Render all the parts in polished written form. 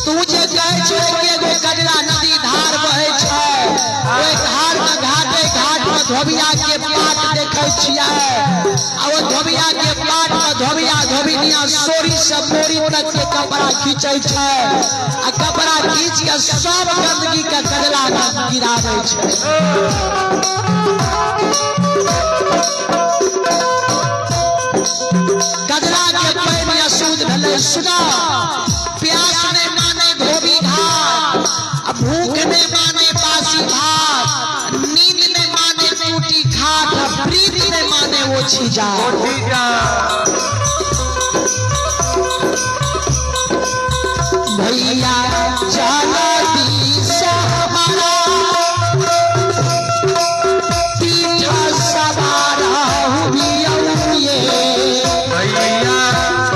तू जे कहे छे कि एगो कजरा नदी धार बहे छै, ओइ धार में घाटे घाट में धोबिया के पाट देखे छियै, आ ओ धोबिया के पाट में धोबिया धोबिनिया सोरी से बोरी तक के कपड़ा खींचे छै, आ कपड़ा खींच के सब गंदगी के कजरा में गिरावे छै। कजरा के पैन अशुद्ध भेलै। सुना, प्यास ने माने धोबी घाट, भूख ने माने बासी भात, नींद ने माने टूटी खाट, प्रीति ने माने ओछी जा। भैया चलो दिशा हमारा पीठ सवार हुए, भैया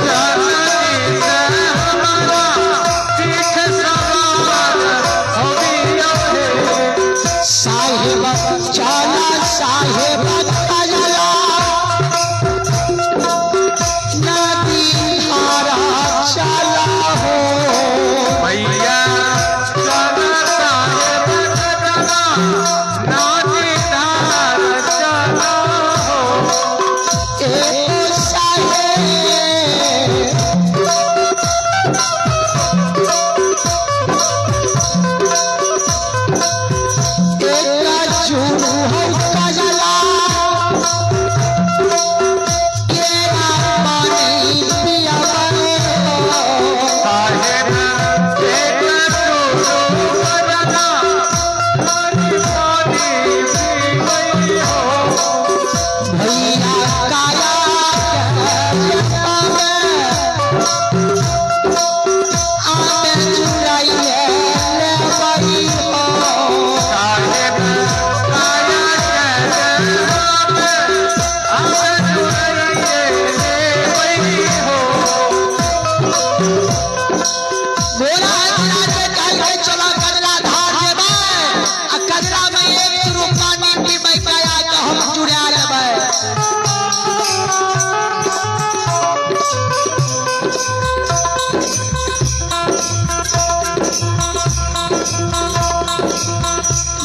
चलो दिशा हमारा पीठ सवार हुए, साहेब चला साहेब कजला नदी हारा चला हो, भैया चला साहेब कजला नदी हारा चला हो।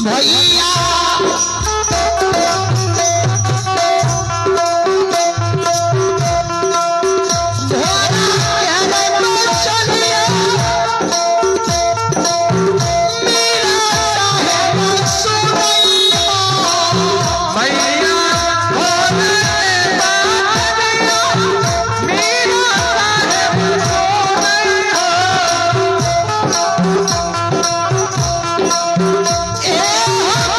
भैया ए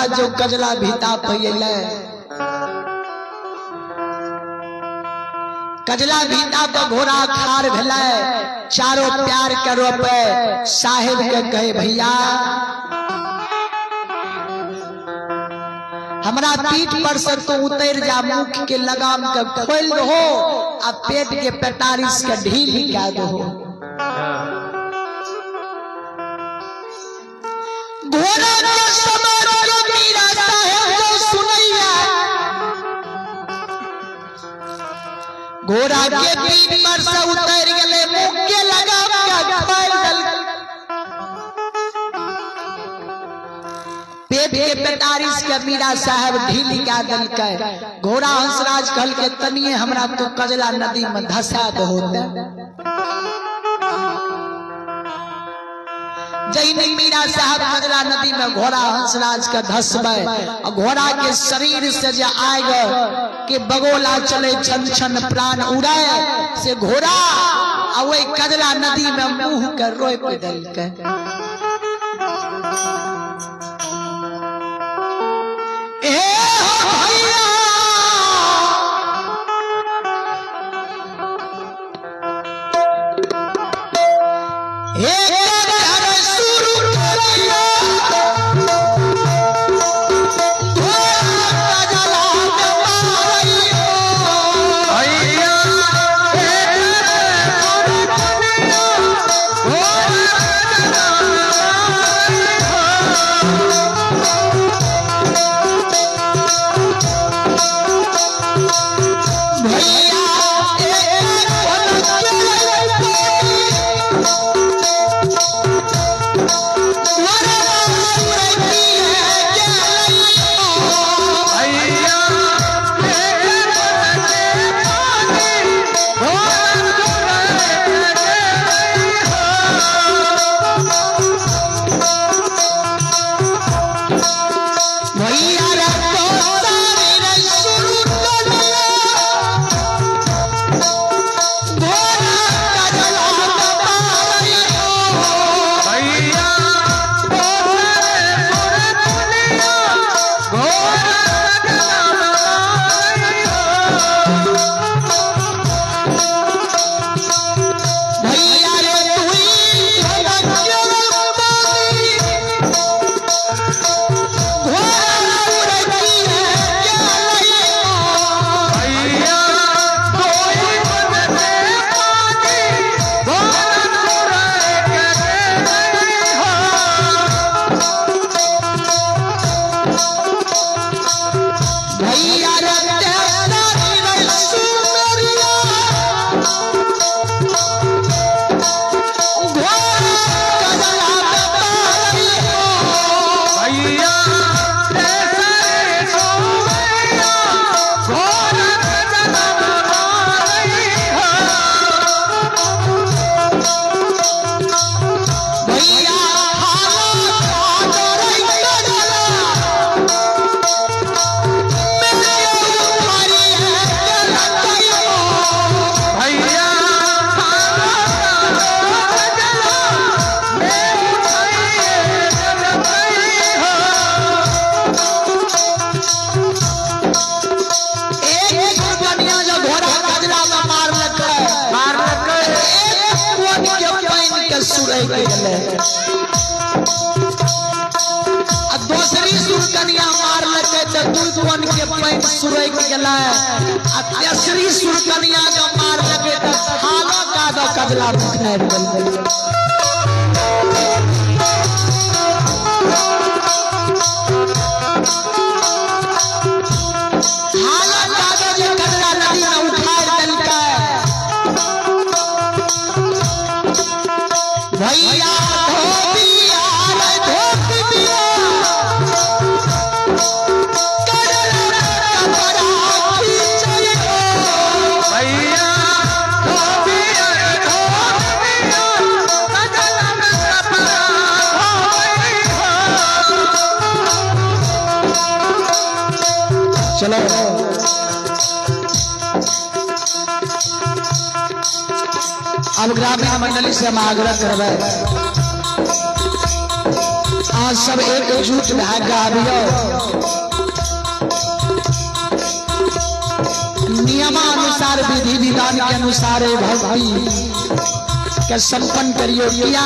हंसराज जो कजला भीता पइले कजला भीता पर घोड़ा खार भेले चारों प्यार के रोपे साहेब के कहे भैया हमरा पीठ पर से तो उतर जा मुख के लगाम के खोल दो आ पेट के पेटारिस के ढील क्या दो घोड़ा के समान के मीरा साहेब को सुनैया घोड़ा के पीठ पर से उतर गेले मुख के लगाम के खोल दल पेट के पेटारिस के मीरा साहब ढील क्या दल के घोड़ा हंसराज कहल के तनिए हमरा तो कजला नदी में धसा दहोते जैने मीरा साहब कजला नदी में घोड़ा हंसराज के धसबे और घोड़ा के शरीर से जे आग के बगोला चले छन छन प्राण उड़े से घोड़ा आ वही कजला नदी में मुंह के रोप दल के दूसरी सुरकनिया मार लगे तो दुल्हन के पैन सुरक गेला आ तेसरी सुरकनिया जो मार लगे तो खाना का दो कजला बुखार गेल खाना का दो जे कजला नदी में उठार देलकै भैया चलो अब ग्रामीण मंडली से हम आग्रह करबे आज सब एकजुट भए गाबियो नियमानुसार विधि विधान के अनुसार भक्ति के संपन्न करियो किया